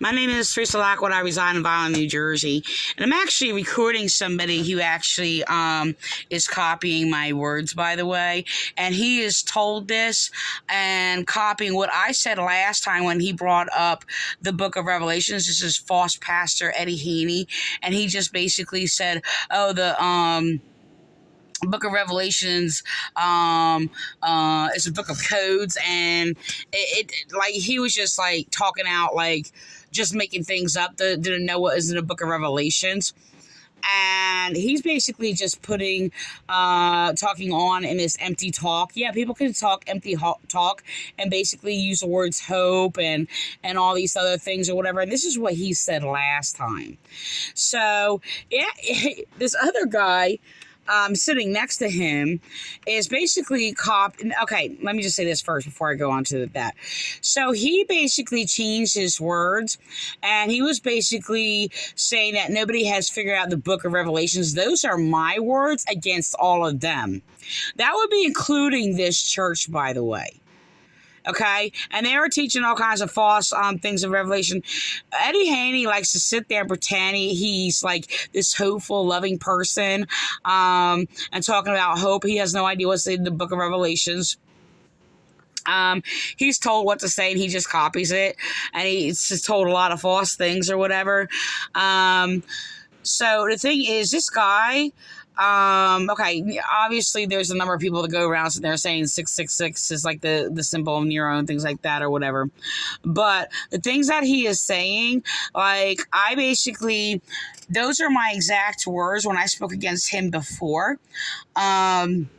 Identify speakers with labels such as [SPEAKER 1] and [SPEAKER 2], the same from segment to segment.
[SPEAKER 1] My name is Teresa Lockwood. I reside in Vineland, New Jersey. And I'm actually recording somebody who actually is copying my words, by the way. And he is told this and copying what I said last time when he brought up the book of Revelations. This is false pastor Eddie Haney. And he just basically said, oh, the book of Revelations it's a book of codes, and it like he was just like talking out, like just making things up, didn't know what is in the book of Revelations. And he's basically just putting talking on in this empty talk. Yeah, people can talk empty talk and basically use the words hope and all these other things or whatever. And this is what he said last time. So yeah, this other guy sitting next to him is basically okay, let me just say this first before I go on to that. So he basically changed his words, and he was basically saying that nobody has figured out the book of Revelations. Those are my words against all of them. That would be including this church, by the way. Okay, and they were teaching all kinds of false things of Revelation. Eddie Haney likes to sit there and pretend he's like this hopeful, loving person, and talking about hope. He has no idea what's in the book of Revelations. He's told what to say and he just copies it, and he's just told a lot of false things or whatever. So the thing is, this guy, okay, obviously there's a number of people that go around sitting there saying 666 is like the symbol of Nero and things like that or whatever. But the things that he is saying, like, those are my exact words when I spoke against him before. Where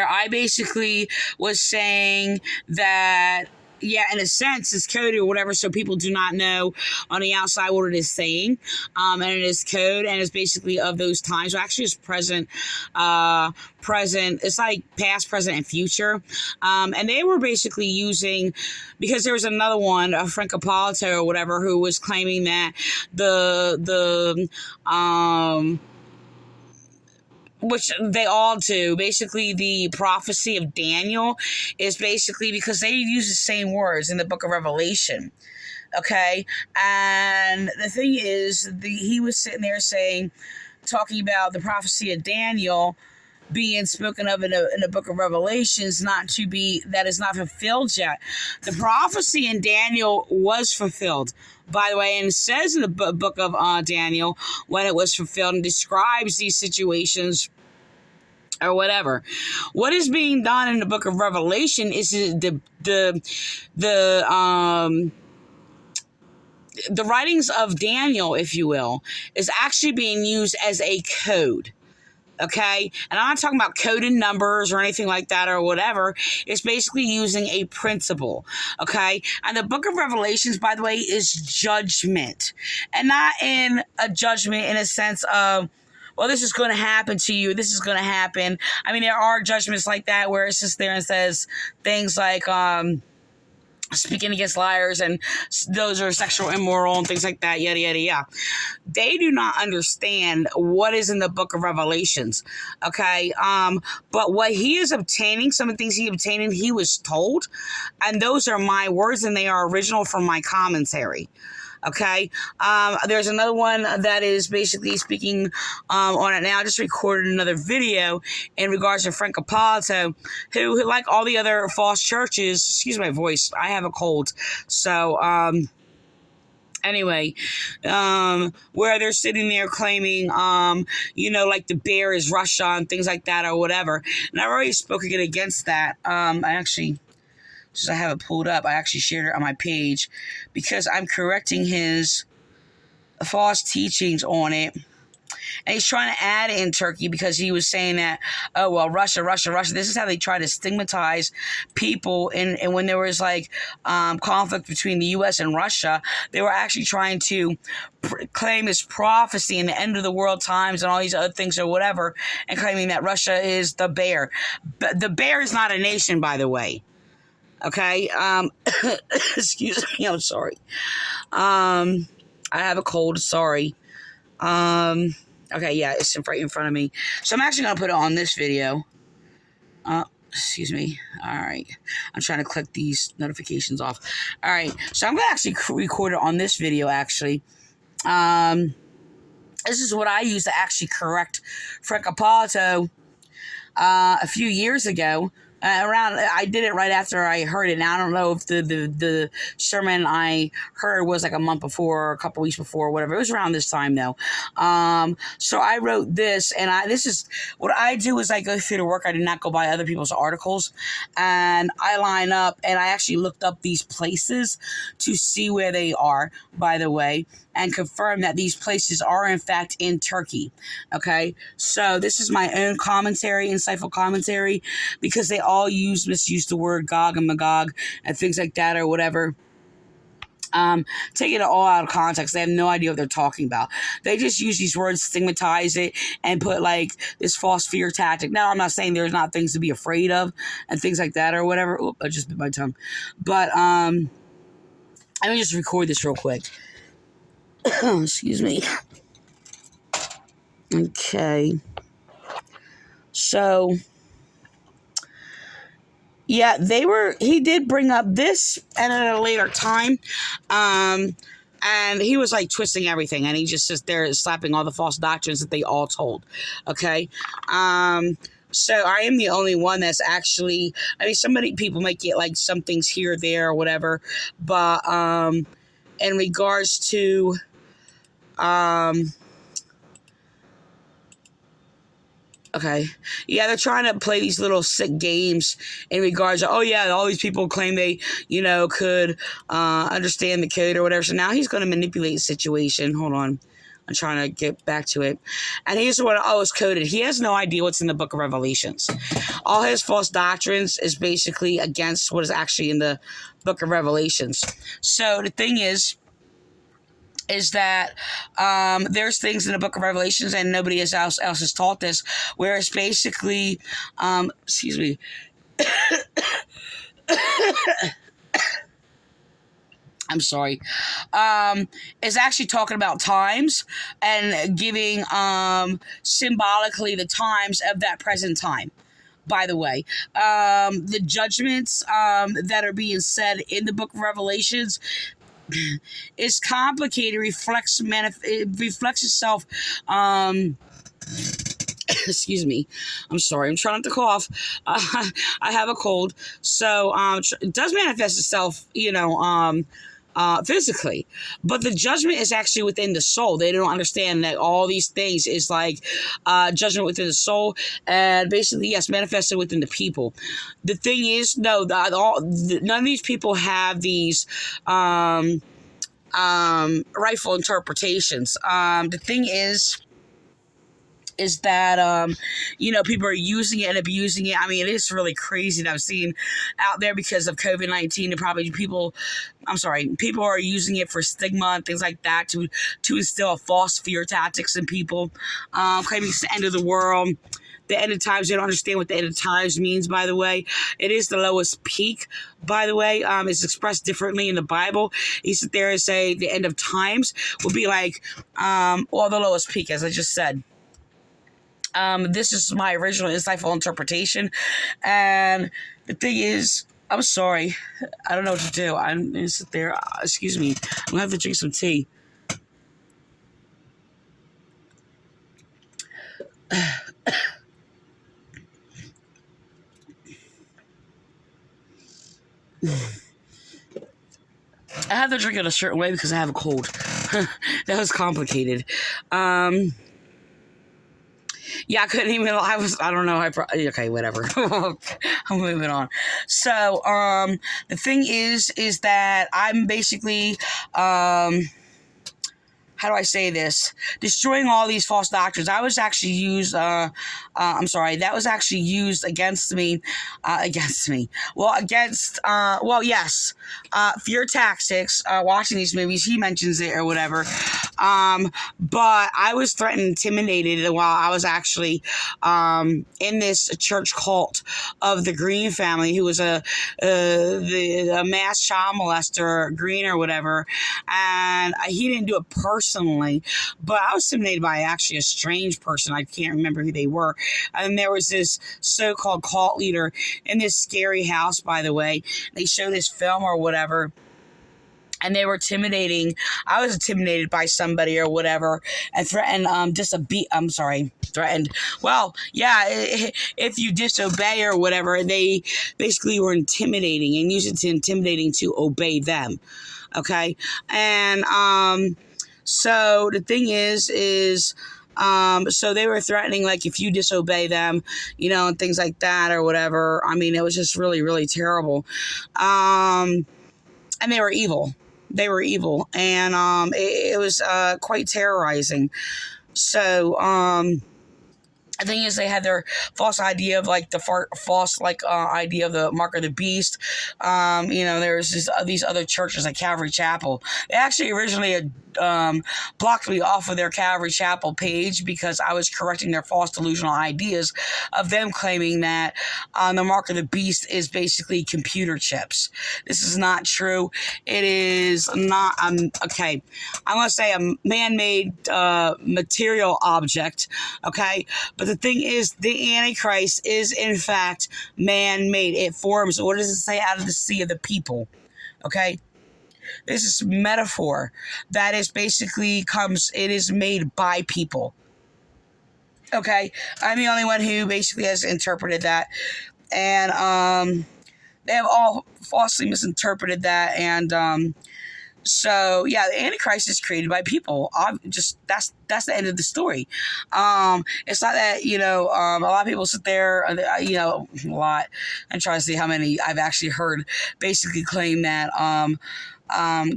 [SPEAKER 1] I basically was saying that, yeah, in a sense, it's coded or whatever, so people do not know on the outside what it is saying. And it is code, and it's basically of those times. Well, actually, it's present. It's like past, present, and future. And they were basically using, because there was another one, Frank Appolito or whatever, who was claiming that which they all do. Basically, the prophecy of Daniel is basically because they use the same words in the book of Revelation. Okay? And the thing is, he was sitting there talking about the prophecy of Daniel being spoken of in the book of Revelations, that is not fulfilled yet. The prophecy in Daniel was fulfilled, by the way, and it says in the book of Daniel when it was fulfilled and describes these situations or whatever. What is being done in the book of Revelation is the writings of Daniel, if you will, is actually being used as a code. Okay, and I'm not talking about coded numbers or anything like that or whatever. It's basically using a principle. Okay, and the book of Revelations, by the way, is judgment, and not in a judgment in a sense of, well, this is going to happen to you. This is going to happen. I mean, there are judgments like that where it's just there and says things like, speaking against liars, and those are sexual immoral and things like that, yada, yada, yada. They do not understand what is in the book of Revelations, okay? But what he is obtaining, some of the things he obtained, he was told, and those are my words, and they are original from my commentary. Okay, there's another one that is basically speaking on it now. I just recorded another video in regards to Frank Appolito, who, like all the other false churches, excuse my voice, I have a cold. So, anyway, where they're sitting there claiming, like the bear is Russia and things like that or whatever. And I've already spoken against that. Since I have it pulled up, I actually shared it on my page because I'm correcting his false teachings on it. And he's trying to add in Turkey because he was saying that, oh, well, Russia. This is how they try to stigmatize people. And when there was like conflict between the U.S. and Russia, they were actually trying to claim this prophecy in the end of the world times and all these other things or whatever, and claiming that Russia is the bear. But the bear is not a nation, by the way. Okay, excuse me, I'm sorry. I have a cold, sorry. Okay, yeah, it's right in front of me. So I'm actually going to put it on this video. Excuse me. All right. I'm trying to click these notifications off. All right. So I'm going to actually record it on this video, actually. This is what I used to actually correct Frank Appolito a few years ago. I did it right after I heard it. Now I don't know if the sermon I heard was like a month before or a couple weeks before or whatever. It was around this time though. So I wrote this, and this is what I do is I go through the work. I do not go by other people's articles, and I line up, and I actually looked up these places to see where they are, by the way, and confirm that these places are in fact in Turkey. Okay, so this is my own commentary, insightful commentary, because they all misuse the word Gog and Magog and things like that or whatever. Taking it all out of context. They have no idea what they're talking about. They just use these words, stigmatize it, and put like this false fear tactic. Now, I'm not saying there's not things to be afraid of and things like that or whatever. Oop, I just bit my tongue. But let me just record this real quick. Excuse me. Okay. So, yeah, he did bring up this and at a later time. And he was like twisting everything, and he just sits there slapping all the false doctrines that they all told. Okay. So I am the only one that's actually, people might get like some things here or there or whatever, but in regards to okay. Yeah, they're trying to play these little sick games in regards to, oh yeah, all these people claim they, could understand the code or whatever. So now he's going to manipulate the situation. Hold on. I'm trying to get back to it. And here's what I was coded. He has no idea what's in the book of Revelations. All his false doctrines is basically against what is actually in the book of Revelations. So the thing is that there's things in the book of Revelations, and nobody else has taught this, where it's basically, excuse me, I'm sorry, is actually talking about times and giving symbolically the times of that present time. By the way, the judgments that are being said in the book of Revelations is complicated, reflects itself. Excuse me. I'm sorry. I'm trying not to cough. I have a cold, so it does manifest itself, physically, but the judgment is actually within the soul. They don't understand that all these things is like judgment within the soul, and basically, yes, manifested within the people. The thing is, no, none of these people have these rightful interpretations. The thing is that, people are using it and abusing it. I mean, it is really crazy that I've seen out there because of COVID-19, and probably people are using it for stigma and things like that to instill a false fear tactics in people, claiming it's the end of the world. The end of times, they don't understand what the end of times means, by the way. It is the lowest peak, by the way. It's expressed differently in the Bible. You sit there and say the end of times will be like, the lowest peak, as I just said. This is my original insightful interpretation, and the thing is, I'm sorry, I don't know what to do. I'm gonna sit there. Excuse me. I'm gonna have to drink some tea. I have to drink it a certain way because I have a cold. That was complicated. Yeah, I couldn't even, I don't know, okay, whatever. I'm moving on. So, the thing is that I'm basically, how do I say this? Destroying all these false doctrines. That was actually used against me. Yes. Fear tactics, watching these movies, he mentions it or whatever. But I was threatened and intimidated while I was actually in this church cult of the Green family, who was a mass child molester, Green or whatever. And he didn't do it personally, but I was intimidated by actually a strange person. I can't remember who they were. And there was this so-called cult leader in this scary house, by the way. They show this film or whatever, and they were intimidating. I was intimidated by somebody or whatever, and threatened threatened. Well, yeah, if you disobey or whatever, they basically were intimidating and used it to intimidating to obey them. Okay, and so the thing is so they were threatening, like, if you disobey them, and things like that or whatever. I mean, it was just really, really terrible. And they were evil. And it was quite terrorizing. So the thing is, they had their false idea of like the false idea of the mark of the beast. There's these other churches like Calvary Chapel. They actually originally had blocked me off of their Calvary Chapel page because I was correcting their false delusional ideas of them claiming that the mark of the beast is basically computer chips. This is not true. It is not, okay, I'm going to say a man-made material object, okay? But the thing is, the Antichrist is, in fact, man-made. It forms, what does it say, out of the sea of the people, okay? This is metaphor that is basically it is made by people. Okay? I'm the only one who basically has interpreted that. And they have all falsely misinterpreted that. And so, yeah, the Antichrist is created by people. That's the end of the story. It's not that, a lot of people sit there, a lot, and try to see how many I've actually heard basically claim that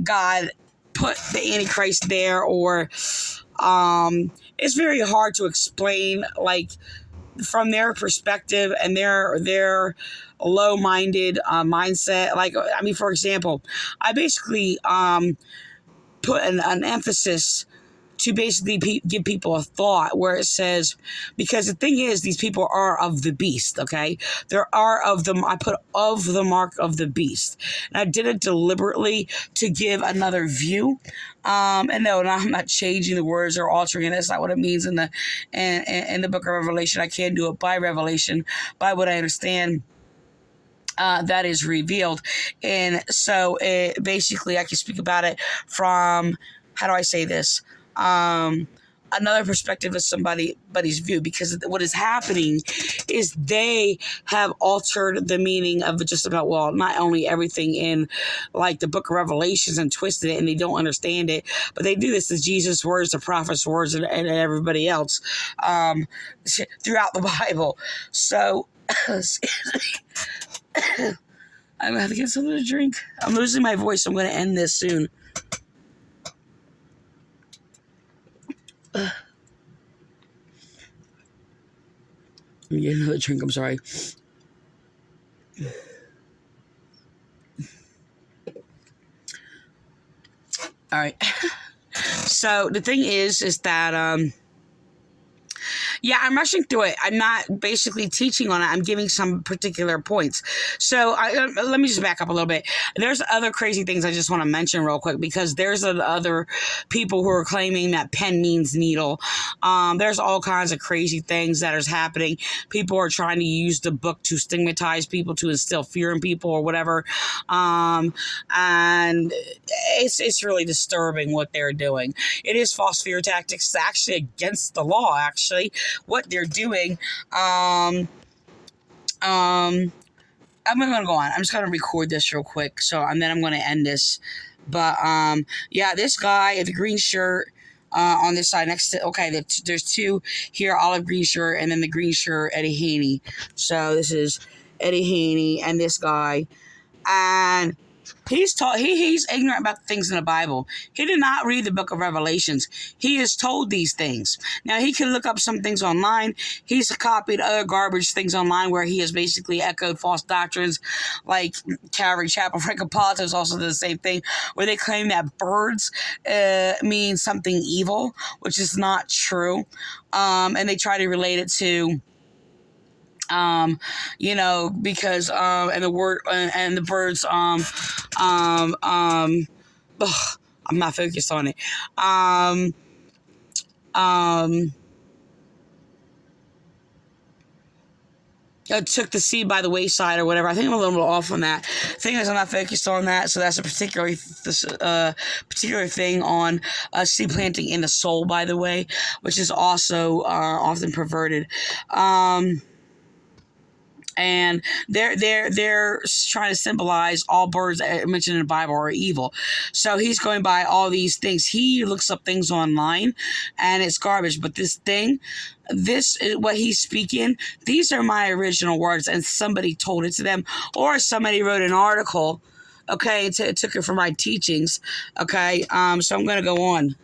[SPEAKER 1] God put the Antichrist there, or it's very hard to explain, like, from their perspective and their low-minded mindset. Like, I mean, for example, I basically put an emphasis to basically give people a thought where it says, because the thing is, these people are of the beast, okay? There are of them. I put of the mark of the beast. And I did it deliberately to give another view. And no, I'm not changing the words or altering it. That's not what it means in the book of Revelation. I can't do it by revelation, by what I understand. That is revealed. And so basically I can speak about it from, how do I say this? Another perspective of somebody's view, because what is happening is they have altered the meaning of just about, well, not only everything in like the book of Revelations and twisted it, and they don't understand it, but they do this to Jesus' words, the prophet's words, and everybody else throughout the Bible. So I'm gonna have to get something to drink. I'm losing my voice. I'm gonna end this soon. Let me get another drink. I'm sorry. All right. So the thing is that yeah, I'm rushing through it. I'm not basically teaching on it. I'm giving some particular points. So let me just back up a little bit. There's other crazy things I just want to mention real quick, because there's other people who are claiming that pen means needle. There's all kinds of crazy things that is happening. People are trying to use the book to stigmatize people, to instill fear in people or whatever. And it's really disturbing what they're doing. It is false fear tactics. It's actually against the law, actually, what they're doing. I'm going to go on. I'm just going to record this real quick. And then I'm going to end this. But, yeah, this guy in the green shirt, on this side next to, okay, there's two here, olive green shirt, and then the green shirt, Eddie Haney. So this is Eddie Haney and this guy. And He's taught. He's ignorant about things in the Bible. He did not read the Book of Revelations. He is told these things. Now he can look up some things online. He's copied other garbage things online where he has basically echoed false doctrines, like Calvary Chapel Francopolitan also did the same thing, where they claim that birds mean something evil, which is not true, and they try to relate it to. Because and the word and the birds ugh, I'm not focused on it. Took the seed by the wayside or whatever. I think I'm a little off on that. Thing is, I'm not focused on that, so that's a particular thing on seed planting in the soul, by the way, which is also often perverted. And they're trying to symbolize all birds mentioned in the Bible are evil. So he's going by all these things. He looks up things online, and it's garbage. But this is what he's speaking. These are my original words, and somebody told it to them, or somebody wrote an article. Okay, it took it from my teachings. Okay, so I'm going to go on.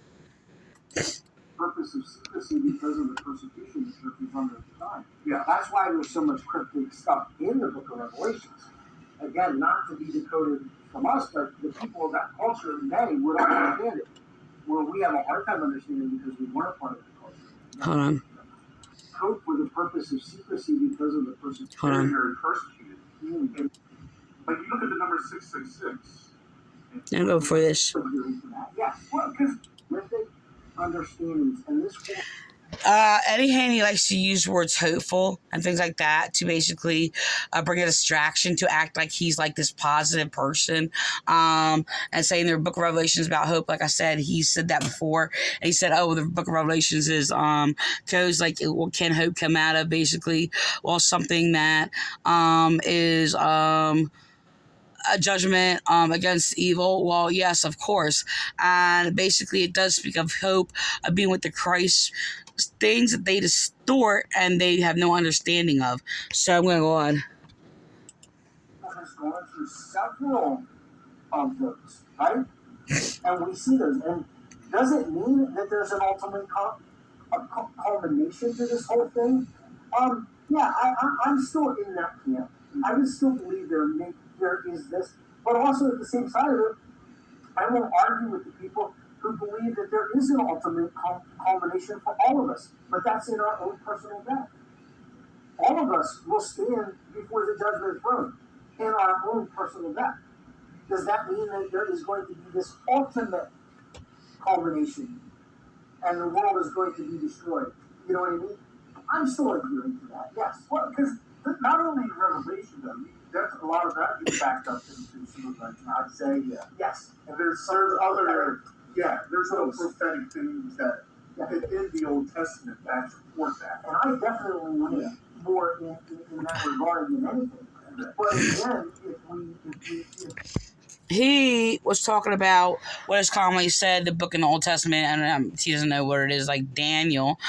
[SPEAKER 2] Purpose of secrecy because of the persecution the church is under at the time. Yeah, that's why there's so much cryptic stuff in the Book of Revelations. Again, not to be decoded from us, but the people of that culture, they would understand it. Where we have a hard time understanding because we weren't a part of the culture.
[SPEAKER 1] Hold on.
[SPEAKER 2] Hope for the purpose of secrecy because of the persecution.
[SPEAKER 1] Hold on.
[SPEAKER 2] Very persecuted. But you look at the number 666.
[SPEAKER 1] I'm going for this.
[SPEAKER 2] Yes, well, because with the understandings and this.
[SPEAKER 1] Eddie Haney likes to use words hopeful and things like that to basically bring a distraction, to act like he's like this positive person, and saying their Book of Revelations about hope. Like I said, he said that before, and he said, "Oh, the Book of Revelations is goes like, well, can hope come out of basically something that is a judgment against evil." Well, yes, of course. And basically it does speak of hope, of being with the Christ, things that they distort and they have no understanding of. So I'm going to go on.
[SPEAKER 2] Has gone through several of those, right? And we see those. And does it mean that there's an ultimate culmination to this whole thing? Yeah, I'm still in that camp. I would still believe there is this, but also at the same side of it, I won't argue with the people who believe that there is an ultimate culmination for all of us, but that's in our own personal death. All of us will stand before the judgment throne in our own personal death. Does that mean that there is going to be this ultimate culmination and the world is going to be destroyed? You know what I mean? I'm still agreeing to that, yes.
[SPEAKER 3] Well, because not only Revelation, though, that's a lot of that gets backed up into some of, like, Isaiah.
[SPEAKER 2] Yes.
[SPEAKER 3] And there's other, there's other prophetic things that in the Old Testament that support that.
[SPEAKER 2] And I definitely lean more in that regard than anything. But again, if
[SPEAKER 1] he was talking about what is commonly said, the book in the Old Testament, and he doesn't know what it is, like Daniel,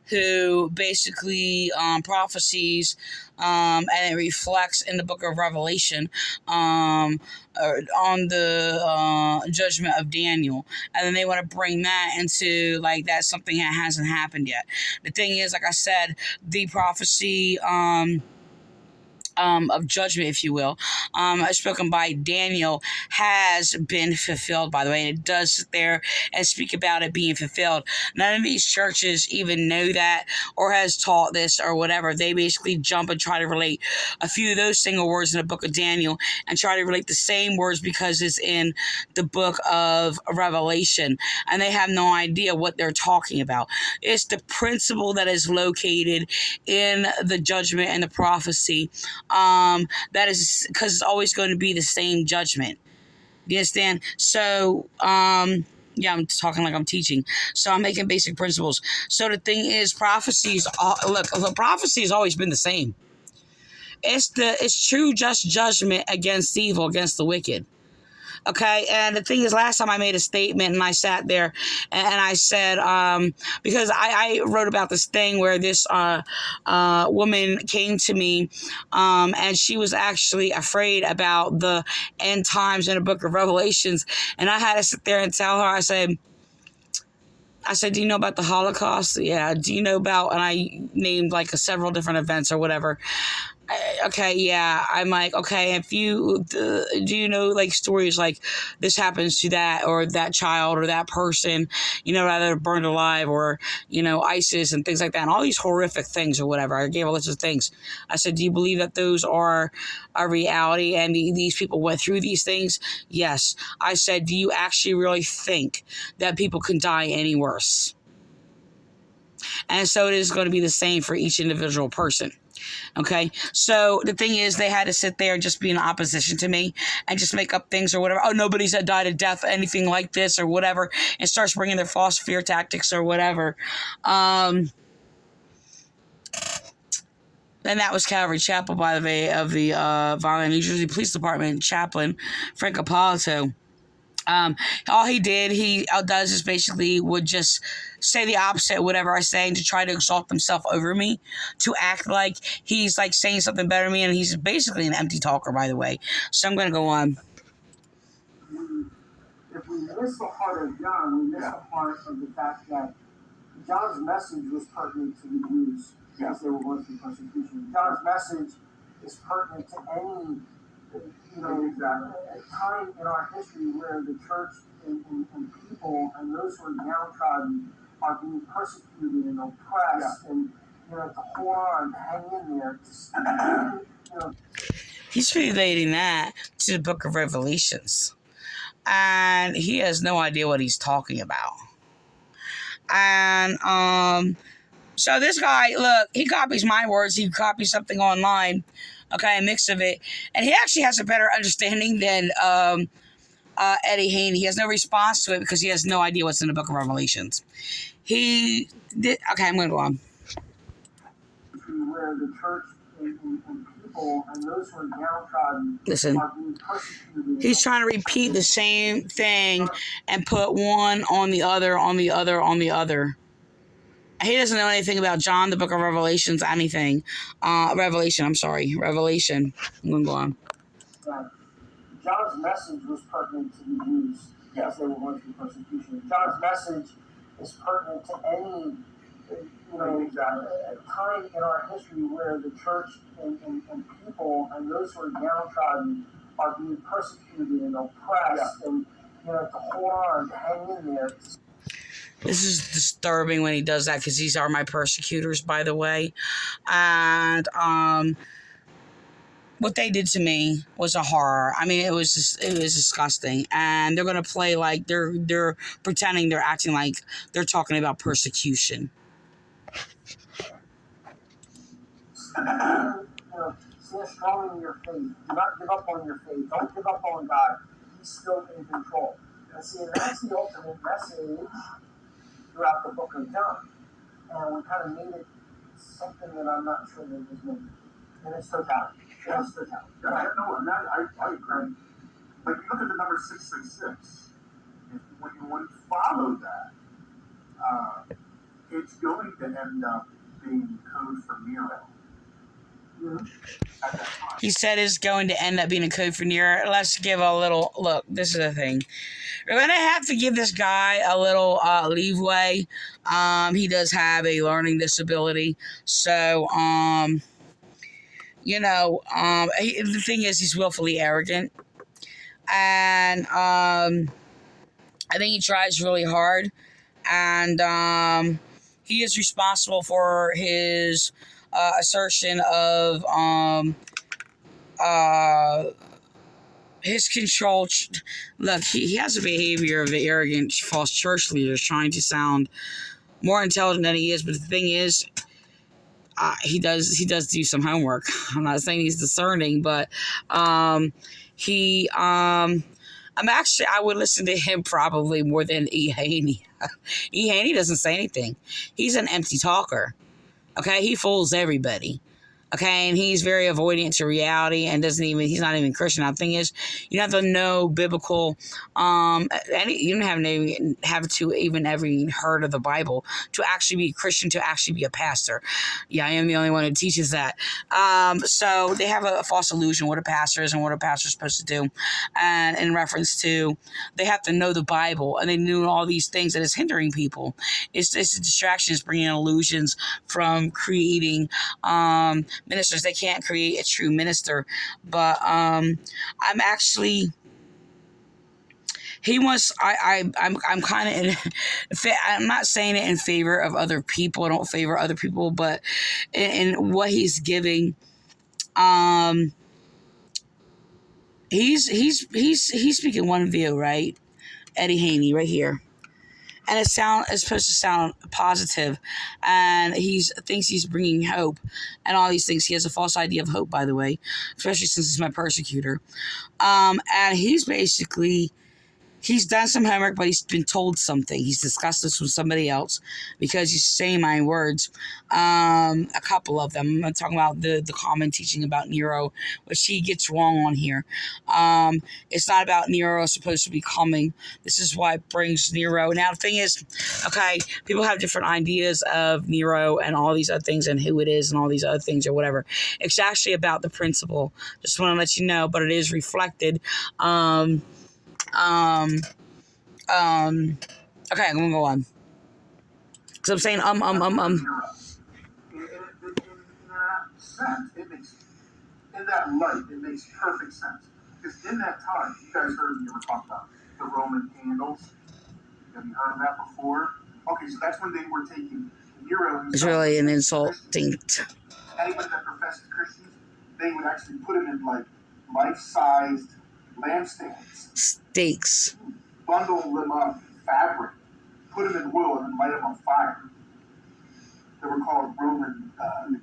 [SPEAKER 1] who basically prophesies, and it reflects in the book of Revelation on the judgment of Daniel. And then they want to bring that into, like, that's something that hasn't happened yet. The thing is, like I said, the prophecy of judgment, if you will, spoken by Daniel, has been fulfilled, by the way, and it does sit there and speak about it being fulfilled. None of these churches even know that or has taught this or whatever. They basically jump and try to relate a few of those single words in the book of Daniel and try to relate the same words because it's in the book of Revelation, and they have no idea what they're talking about. It's the principle that is located in the judgment and the prophecy. That is because it's always going to be the same judgment. You understand? So, I'm talking like I'm teaching. So I'm making basic principles. So the thing is, prophecies. The prophecy has always been the same. It's true, just judgment against evil, against the wicked. Okay, and the thing is, last time I made a statement and I sat there and I said, because I wrote about this thing where this woman came to me, and she was actually afraid about the end times in the book of Revelations, and I had to sit there and tell her, I said, do you know about the Holocaust? Yeah. Do you know about, and I named like several different events or whatever. Okay, yeah. I'm like, okay, if you, do you know like stories like this happens to that or that child or that person, rather burned alive or, ISIS and things like that and all these horrific things or whatever. I gave a list of things. I said, do you believe that those are a reality and these people went through these things? Yes. I said, do you actually really think that people can die any worse? And so it is going to be the same for each individual person. Okay, so the thing is, they had to sit there and just be in opposition to me and just make up things or whatever. Oh, nobody's died of death, anything like this or whatever, and starts bringing their false fear tactics or whatever. And that was Calvary Chapel, by the way, of the Vineland, New Jersey Police Department chaplain, Frank Appolito. All he does is basically would just say the opposite of whatever I say and to try to exalt himself over me, to act like he's like saying something better than me, and he's basically an empty talker, by the way. So I'm going to go on.
[SPEAKER 2] If we miss the heart of John, we miss the heart of the fact that John's message was pertinent to the Jews as they were going through persecution. John's message is pertinent to any time in our history where the church and people and those who are downtrodden are being persecuted and oppressed, and to hold on, hang in there.
[SPEAKER 1] He's relating that to the book of Revelations, and he has no idea what he's talking about. And so this guy, look, he copies my words. He copies something online. Okay, a mix of it. And he actually has a better understanding than Eddie Haney. He has no response to it because he has no idea what's in the book of Revelations. He did. Okay, I'm going to go on.
[SPEAKER 2] Where the church and people and those who are downtrodden
[SPEAKER 1] Listen,
[SPEAKER 2] are being persecuted.
[SPEAKER 1] He's trying to repeat the same thing and put one on the other, on the other, on the other. He doesn't know anything about John, the book of Revelations, anything. Revelation. I'm going to go on.
[SPEAKER 2] John's message was pertinent to the Jews as they were going through persecution. John's message is pertinent to any time in our history where the church and people and those who are downtrodden are being persecuted and oppressed, and to hold on, to hang in there.
[SPEAKER 1] This is disturbing when he does that because these are my persecutors, by the way. And what they did to me was a horror. I mean, it was disgusting. And they're going to play like they're pretending, they're acting like they're talking about persecution.
[SPEAKER 2] Stand strong in your faith. Do not give up on your faith. Don't give up on God. He's still in control. And see, that's the ultimate message throughout the book of John. And we kind of made it something that I'm not sure that it was meant to be. And it's totality. It's totality.
[SPEAKER 3] I agree. But you look at the number 666. When you follow that, it's going to end up being code for Nero.
[SPEAKER 1] He said it's going to end up being a code for Nero. Let's give a little look. This is the thing. We're going to have to give this guy a little leeway. He does have a learning disability. So, the thing is, he's willfully arrogant. And I think he tries really hard. And he is responsible for his assertion of his control. Look, he has a behavior of the arrogant false church leaders trying to sound more intelligent than he is. But the thing is, he does do some homework. I'm not saying he's discerning, but I would listen to him probably more than E. Haney. E. Haney doesn't say anything. He's an empty talker. Okay, he fools everybody. Okay, and he's very avoidant to reality and he's not even Christian. Now, the thing is, you have to know biblical, you don't have to even ever heard of the Bible to actually be a Christian, to actually be a pastor. Yeah, I am the only one who teaches that. So they have a false illusion what a pastor is and what a pastor is supposed to do. And in reference to, they have to know the Bible, and they know all these things that is hindering people. It's a distraction. It's bringing illusions from creating ministers. They can't create a true minister. But I'm actually, he wants, I'm kind of I'm not saying it in favor of other people. I don't favor other people, but in what he's giving, he's speaking one view, right? Eddie Haney right here. And it's supposed to sound positive, and thinks he's bringing hope and all these things. He has a false idea of hope, by the way, especially since he's my persecutor. And he's done some homework, but he's been told something. He's discussed this with somebody else because he's saying my words. A couple of them. I'm talking about the common teaching about Nero, which he gets wrong on here. It's not about Nero supposed to be coming. This is why it brings Nero. Now, the thing is, okay, people have different ideas of Nero and all these other things and who it is and all these other things or whatever. It's actually about the principle. Just want to let you know, but it is reflected. Okay, I'm gonna go on. Because I'm saying,
[SPEAKER 3] In that sense, in that light, it makes perfect sense. Because in that time, you guys heard me ever talk about the Roman candles. Have you heard of that before? Okay, so that's when they were taking Nero.
[SPEAKER 1] It's really an insulting.
[SPEAKER 3] Anybody that professed Christians, they would actually put them in like life-sized lampstands.
[SPEAKER 1] Stakes.
[SPEAKER 3] Bundle them up in fabric, put them in oil, and then light them on fire. They were called Roman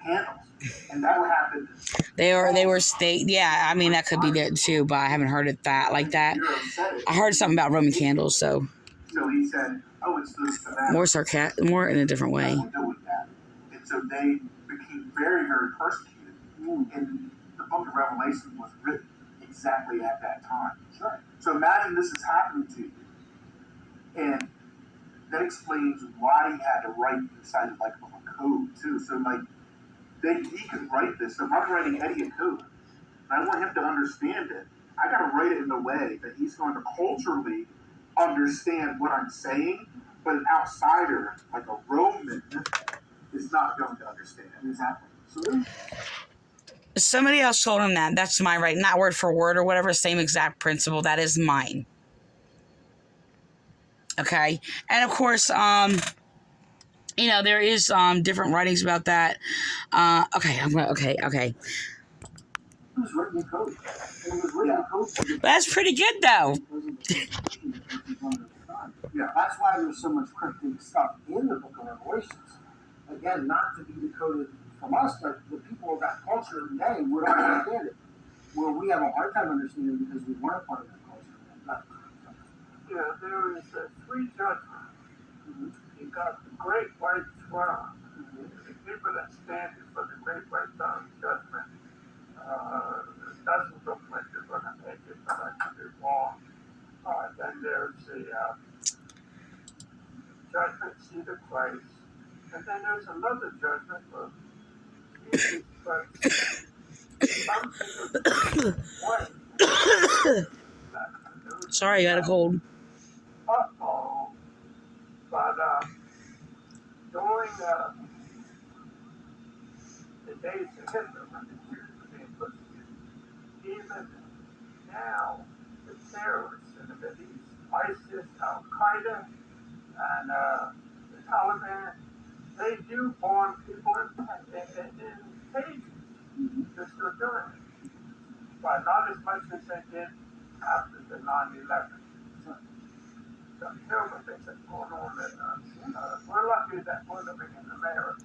[SPEAKER 3] candles, and that would happen.
[SPEAKER 1] They were staked. Yeah, I mean that could be there too, but I haven't heard it that like that. I heard something about Roman candles, so.
[SPEAKER 3] So he said, "Oh, it's the
[SPEAKER 1] more sarcastic, more in a different way."
[SPEAKER 3] And so they became very, very persecuted. And the Book of Revelation was written exactly at that time. Sure. So imagine this is happening to you, and that explains why he had to write inside of like a code too. So like, he could write this. So if I'm writing Eddie a code, and I want him to understand it, I got to write it in a way that he's going to culturally understand what I'm saying, but an outsider like a Roman is not going to understand. Exactly. So
[SPEAKER 1] somebody else told him that. That's my right, not word for word or whatever, same exact principle. That is mine. Okay. And of course, there is different writings about that. Okay. That's pretty good though.
[SPEAKER 2] Yeah, that's why there's so much cryptic stuff in the Book of Revelations. Again, not to be decoded from us, but the people of that culture today would understand it. Well, we have a hard time understanding it because we weren't part of that culture.
[SPEAKER 4] Yeah, there is three judgments. You got the great white throne. The people that stand before the great white throne judgment doesn't look like they're going to make it, but I could be wrong. Then there's the judgment seat of Christ. And then there's another judgment for Jesus Christ. Some people
[SPEAKER 1] Sorry, I got a cold.
[SPEAKER 4] Uh-oh. But during the days of Hitler, when the Jews were being persecuted, even now, the terrorists in the Middle East, ISIS, Al-Qaeda, and the Taliban, they do bomb people in cages. They're still doing it. But not as much as they did after the 9/11. Some terrible things that are going on. We're lucky that we're living in America.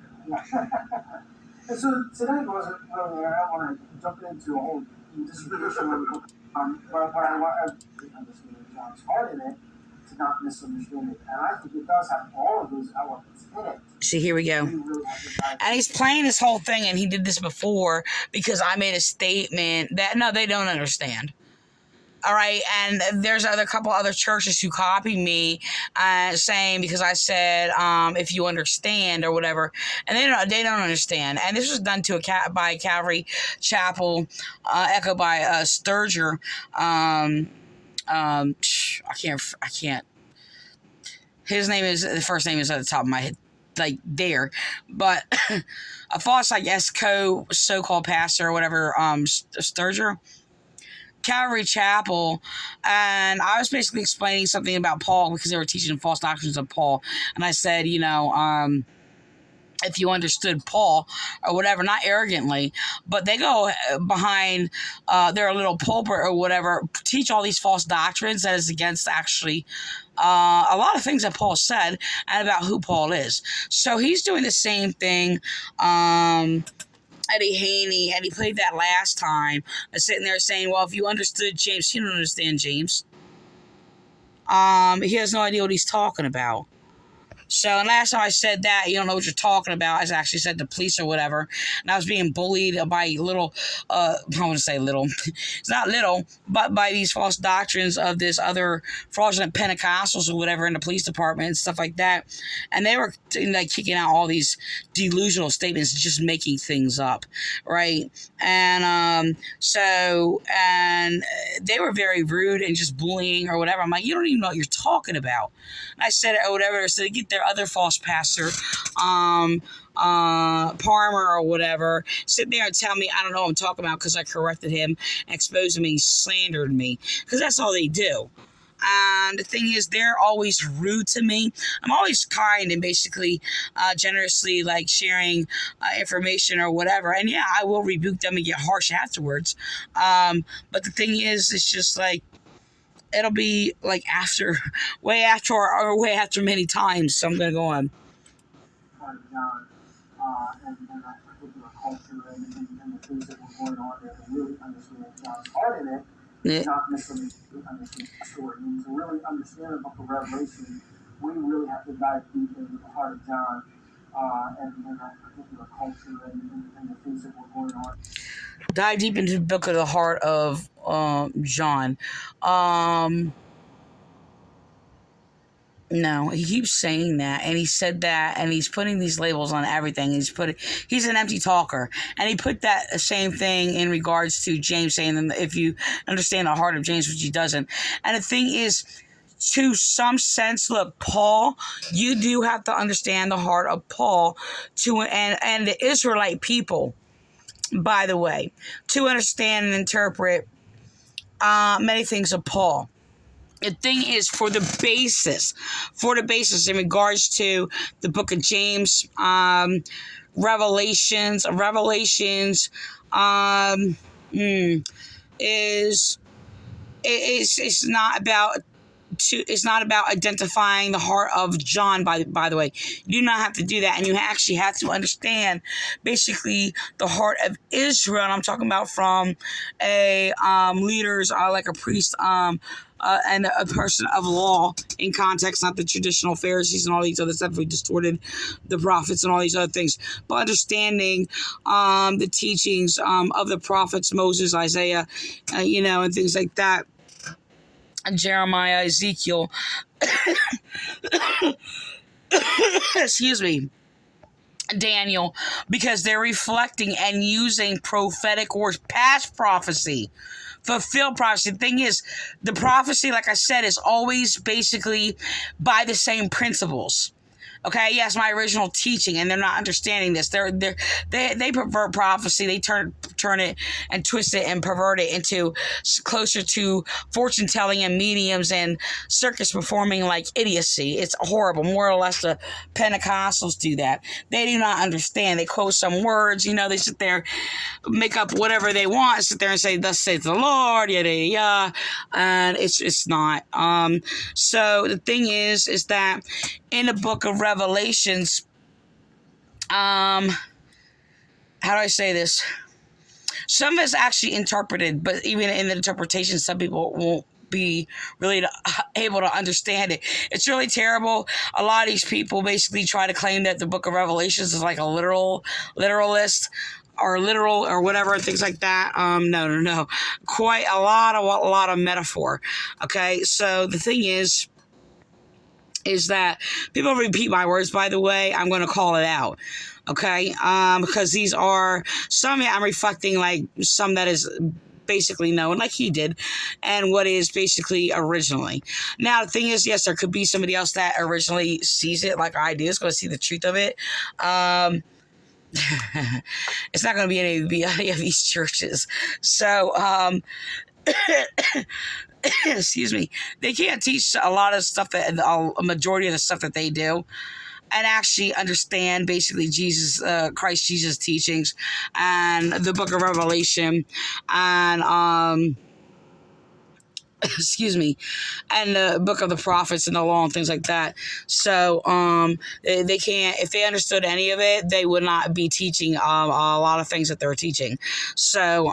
[SPEAKER 2] And so today wasn't really, I don't want to jump into a whole discussion, but I want to, John's heart in it, to not misunderstand it. And I think it does have all of those elements in it.
[SPEAKER 1] See, here we go. And he's playing this whole thing, and he did this before because I made a statement that, no, they don't understand. All right, and there's a couple other churches who copied me, saying because I said if you understand or whatever, and they don't understand. And this was done to by Calvary Chapel, echoed by Sturger. I can't. His name is, the first name is at the top of my head, like there, but a false, I guess, so-called pastor or whatever, Sturger. Calvary Chapel, and I was basically explaining something about Paul because they were teaching false doctrines of Paul, and I said, if you understood Paul or whatever, not arrogantly, but they go behind their little pulpit or whatever, teach all these false doctrines that is against actually a lot of things that Paul said and about who Paul is. So he's doing the same thing. Eddie Haney, and he played that last time, sitting there saying, well, if you understood James, he don't understand James. He has no idea what he's talking about. So, and last time I said that, you don't know what you're talking about, I actually said the police or whatever, and I was being bullied by little, I want to say little, it's not little, but by these false doctrines of this other fraudulent Pentecostals or whatever in the police department and stuff like that, and they were like kicking out all these delusional statements, just making things up, right? And and they were very rude and just bullying or whatever. I'm like, you don't even know what you're talking about. And I said it or whatever, so they get their other false pastor, Palmer or whatever, sit there and tell me I don't know what I'm talking about because I corrected him, exposed him, and he slandered me, because that's all they do. And the thing is, they're always rude to me. I'm always kind and basically generously like sharing information or whatever. And yeah, I will rebuke them and get harsh afterwards. But the thing is, it's just like, it'll be like way after many times. So I'm going to go on.
[SPEAKER 2] John, and that particular culture and the things that were going on there to really understand John's heart in it. Not necessarily understand the story. And to really understand the book of Revelation, we really have to dive deep into the heart of John and that particular culture and the things that were going on.
[SPEAKER 1] Dive deep into the book of the heart of John. No, he keeps saying that, and he said that, and he's putting these labels on everything. He's an empty talker, and he put that same thing in regards to James, saying that if you understand the heart of James, which he doesn't. And the thing is, to some sense, look, Paul, you do have to understand the heart of Paul and the Israelite people, by the way, to understand and interpret many things of Paul. The thing is, for the basis in regards to the book of James, Revelations, it's not about identifying the heart of John, by the way. You do not have to do that, and you actually have to understand basically the heart of Israel. And I'm talking about from a leaders, like a priest, and a person of law in context, not the traditional Pharisees and all these other stuff. We distorted the prophets and all these other things, but understanding the teachings of the prophets, Moses, Isaiah, and things like that. Jeremiah, Ezekiel, excuse me, Daniel, because they're reflecting and using prophetic words, past prophecy, fulfilled prophecy. The thing is, the prophecy, like I said, is always basically by the same principles. Okay, yes, my original teaching, and they're not understanding this. They pervert prophecy. They turn it and twist it and pervert it into closer to fortune telling and mediums and circus performing like idiocy. It's horrible. More or less, the Pentecostals do that. They do not understand. They quote some words. They sit there, make up whatever they want, sit there and say, "Thus saith the Lord," yada yada yada, and it's not. So the thing is that in the book of Revelations, how do I say this? Some of it's actually interpreted, but even in the interpretation, some people won't be really able to understand it. It's really terrible. A lot of these people basically try to claim that the book of Revelations is like a literalist or literal or whatever, things like that. No. Quite a lot of metaphor. Okay, so the thing is that people repeat my words, by the way. I'm going to call it out. Okay, because these are some I'm reflecting like some that is basically known like he did and what is basically originally. Now the thing is, yes, there could be somebody else that originally sees it like I do, is going to see the truth of it. It's not going to be any of these churches. So excuse me, they can't teach a lot of stuff that a majority of the stuff that they do and actually understand basically Christ Jesus teachings and the book of Revelation and excuse me, and the book of the prophets and the law and things like that. So they can't, if they understood any of it, they would not be teaching a lot of things that they're teaching. So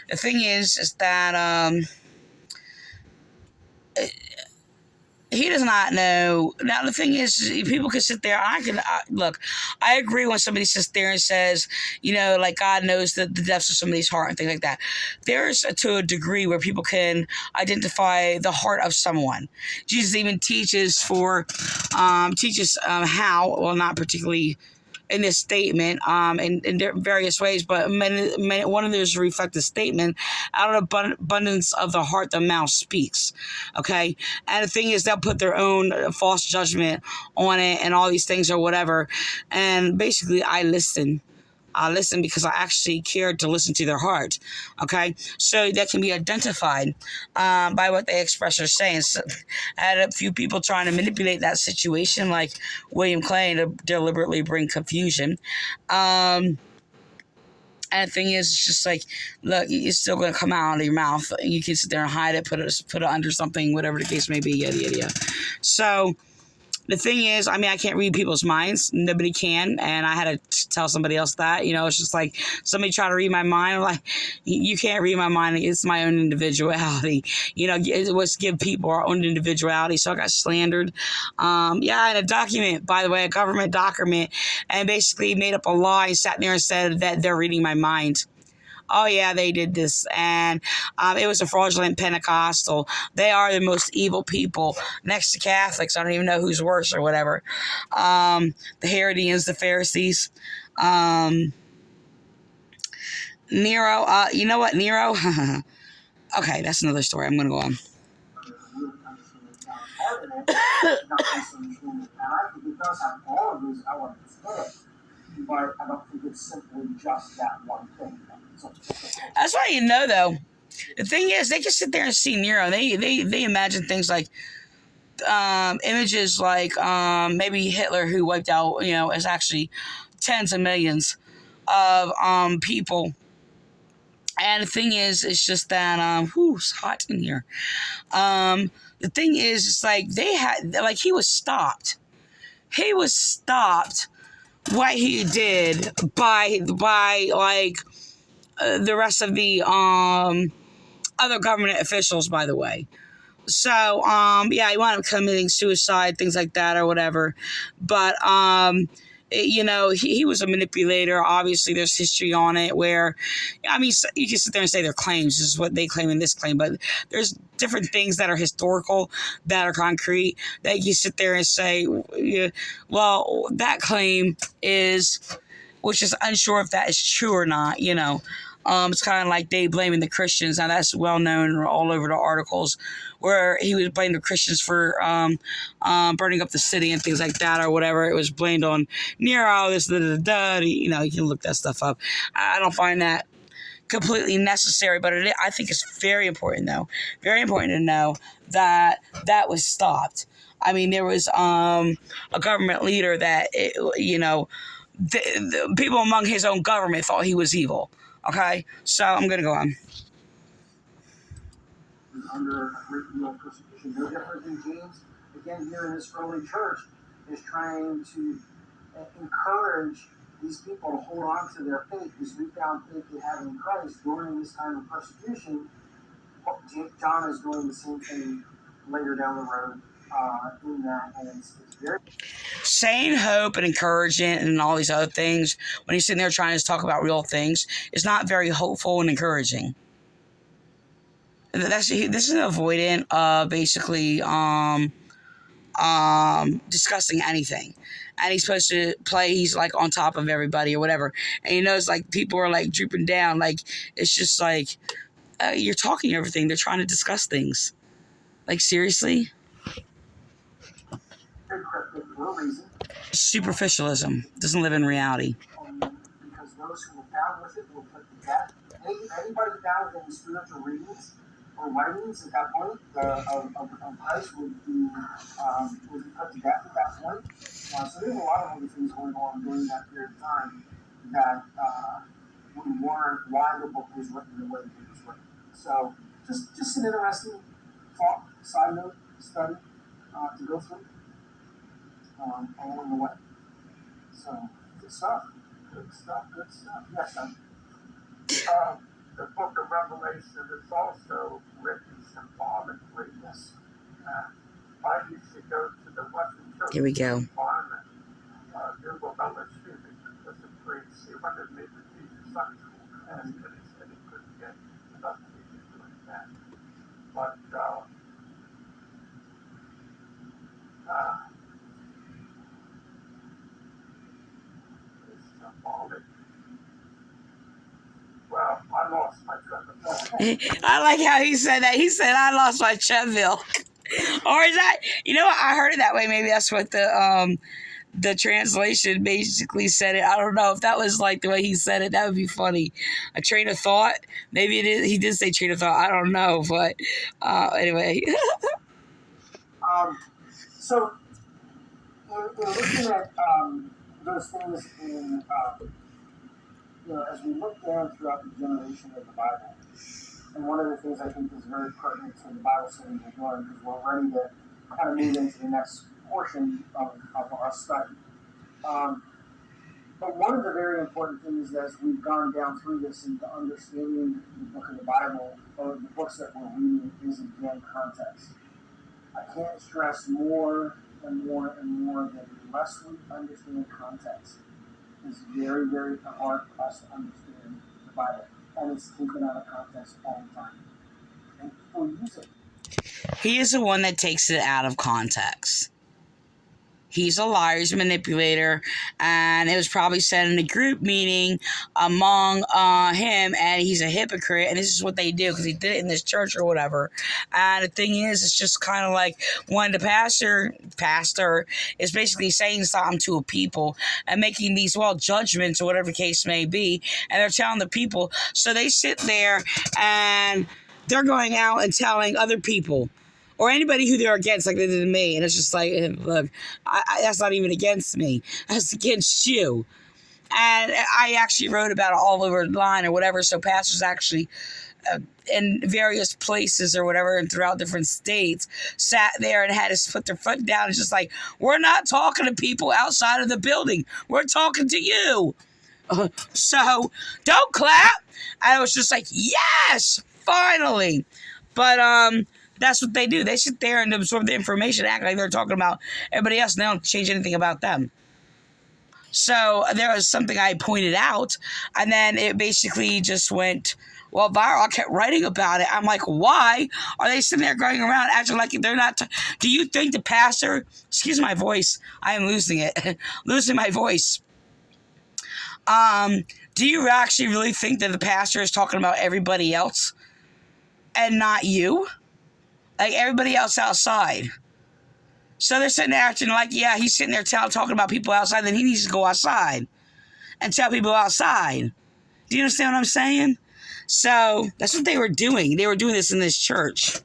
[SPEAKER 1] the thing is that he does not know. Now, the thing is, people can sit there. Look, I agree when somebody sits there and says, like God knows the depths of somebody's heart and things like that. There's to a degree where people can identify the heart of someone. Jesus even teaches how, well, not particularly in this statement, in various ways, but one of those reflect the statement, out of abundance of the heart, the mouth speaks. Okay. And the thing is, they'll put their own false judgment on it and all these things or whatever. And basically I listen because I actually cared to listen to their heart. Okay. So that can be identified, by what they express or say. And so I had a few people trying to manipulate that situation, like William Clay, to deliberately bring confusion. And the thing is, it's just like, look, it's still going to come out of your mouth. You can sit there and hide it, put it under something, whatever the case may be, yada, yada, yada. So the thing is, I can't read people's minds. Nobody can. And I had to tell somebody else that, it's just like somebody try to read my mind. I'm like, you can't read my mind. It's my own individuality. It was give people our own individuality. So I got slandered. And a document, by the way, a government document, and basically made up a lie, sat there and said that they're reading my mind. Oh, yeah, they did this. And it was a fraudulent Pentecostal. They are the most evil people next to Catholics. I don't even know who's worse or whatever. The Herodians, the Pharisees. Nero. You know what? Nero? Okay, that's another story. I'm going to go on.
[SPEAKER 2] And I think it does have all of those elements in it. But I don't think it's simply just that one thing.
[SPEAKER 1] That's why though. The thing is, they can sit there and see Nero. They imagine things like images like maybe Hitler, who wiped out, is actually tens of millions of people. And the thing is, it's just that it's hot in here. The thing is, it's like he was stopped. He was stopped. What he did by the rest of the other government officials, by the way. So he wound up committing suicide, things like that or whatever. But he was a manipulator. Obviously, there's history on it where, you can sit there and say their claims. This is what they claim and this claim. But there's different things that are historical, that are concrete, that you sit there and say, well, that claim is, which is unsure if that is true or not, It's kind of like they blaming the Christians. Now, that's well known all over the articles, where he was blaming the Christians for burning up the city and things like that or whatever. It was blamed on Nero, this, you can look that stuff up. I don't find that completely necessary, but I think it's very important, though. Very important to know that was stopped. There was a government leader that, the people among his own government thought he was evil. Okay, so I'm going to go on.
[SPEAKER 2] Under a great deal of persecution, no different than James, again, here in this early church, is trying to encourage these people to hold on to their faith, this newfound faith they have in Christ during this time of persecution. John is doing the same thing later down the road in that, and it's very
[SPEAKER 1] Saying hope and encouragement and all these other things when he's sitting there trying to talk about real things is not very hopeful and encouraging. This is an avoidant of basically discussing anything. And he's supposed to play, he's like on top of everybody or whatever. And he knows like people are like drooping down. Like, it's just like, you're talking everything. They're trying to discuss things. Like, seriously?
[SPEAKER 2] cryptic for a reason.
[SPEAKER 1] Superficialism doesn't live in reality.
[SPEAKER 2] Because those who are down with it will put to death. Anybody down with any spiritual readings or writings at that point of Christ would be put to death at that point. So there's a lot of other things going on during that period of time that would warrant why the book was written the way it was written. So just an interesting thought, side note, study to go through along the way. So good stuff. Yes, son.
[SPEAKER 4] The book of Revelation is also written symbolically.
[SPEAKER 2] Yes.
[SPEAKER 4] I used to go to the Western Church
[SPEAKER 1] Here we go.
[SPEAKER 4] environment, Google LSU, because the priest, he wanted me to teach Sunday school class, but he said he couldn't get enough people doing that. But, it's symbolic. Well, I lost my train of thought.
[SPEAKER 1] I like how he said that. He said, I lost my Cheville. Or is that, you know what? I heard it that way. Maybe that's what the translation basically said it. I don't know if that was like the way he said it. That would be funny. A train of thought. Maybe it is. He did say train of thought. I don't know. But anyway.
[SPEAKER 2] So in looking at those things in as we look down throughout the generation of the Bible, and one of the things I think is very pertinent to the Bible study we're doing, because we're ready to kind of move into the next portion of our study. But one of the very important things as we've gone down through this into understanding the book of the Bible, or the books that we're reading, is again context. I can't stress more and more and more that unless we understand context, it's very, very hard for us to understand the Bible. And it's taken out of context all the time. And people use it.
[SPEAKER 1] He is the one that takes it out of context. He's a liar, he's a manipulator, and it was probably said in a group meeting among him, and he's a hypocrite, and this is what they do, because he did it in this church or whatever. And the thing is, it's just kind of like when the pastor is basically saying something to a people and making these, judgments or whatever the case may be, and they're telling the people, so they sit there and they're going out and telling other people, or anybody who they're against, like they did to me. And it's just like, look, that's not even against me. That's against you. And I actually wrote about it all over the line or whatever. So pastors actually, in various places or whatever, and throughout different states, sat there and had to put their foot down. It's just like, we're not talking to people outside of the building. We're talking to you. So don't clap. And I was just like, yes, finally. But, that's what they do. They sit there and absorb the information, act like they're talking about everybody else, and they don't change anything about them. So there was something I pointed out, and then it basically just went, viral. I kept writing about it. I'm like, why are they sitting there going around acting like they're not... Do you think the pastor... Excuse my voice. I am losing it. Losing my voice. Do you actually really think that the pastor is talking about everybody else and not you? Like everybody else outside. So they're sitting there acting like, yeah, he's sitting there talking about people outside, then he needs to go outside and tell people outside. Do you understand what I'm saying? So that's what they were doing. They were doing this in this church.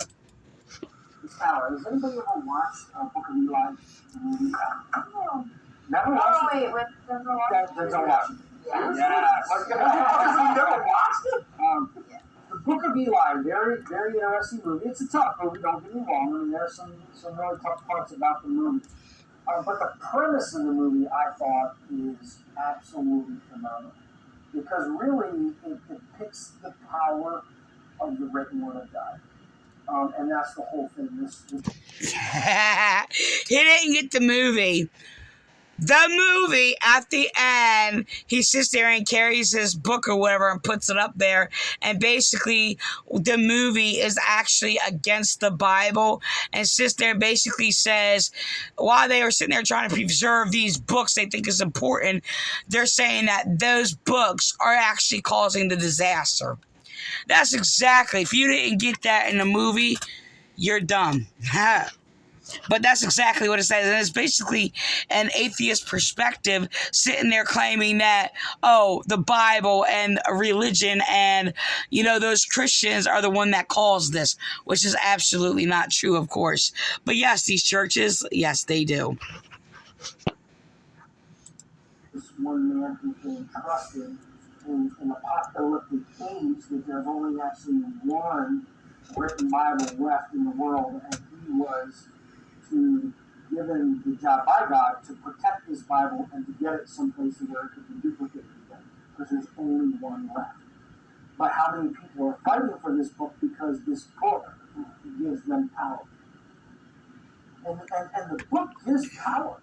[SPEAKER 2] Has anybody ever watched Book of Eli? No. Never watched it?
[SPEAKER 5] Wait, with
[SPEAKER 2] Denzel Washington.
[SPEAKER 5] Yes.
[SPEAKER 2] Yes. You never watched it? The Book of Eli, very, very interesting movie. It's a tough movie, don't get me wrong. I mean, there's some really tough parts about the movie. But the premise of the movie, I thought, is absolutely phenomenal. Because really, it depicts the power of the written word of God. And that's the whole thing.
[SPEAKER 1] He didn't get the movie. The movie, at the end, he sits there and carries his book or whatever and puts it up there. And basically, the movie is actually against the Bible and sits there and basically says, while they are sitting there trying to preserve these books they think is important, they're saying that those books are actually causing the disaster. That's exactly, if you didn't get that in the movie, you're dumb. But that's exactly what it says. And it's basically an atheist perspective sitting there claiming that, oh, the Bible and religion and, those Christians are the one that caused this, which is absolutely not true, of course. But yes, these churches, yes, they do.
[SPEAKER 2] This one man who can trust in apocalyptic age that there's only actually one written Bible left in the world, and he was given the job by God to protect this Bible and to get it someplace where it could be duplicated again, because there's only one left. But how many people are fighting for this book because this book gives them power? And the book gives power.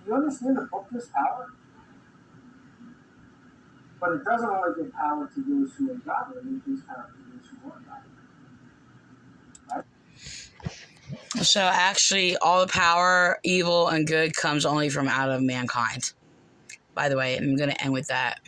[SPEAKER 2] Do you understand the book gives power? But it doesn't only give power to those who are godly, it gives power to those who are godly.
[SPEAKER 1] So actually, all the power, evil, and good comes only from out of mankind. By the way, I'm going to end with that.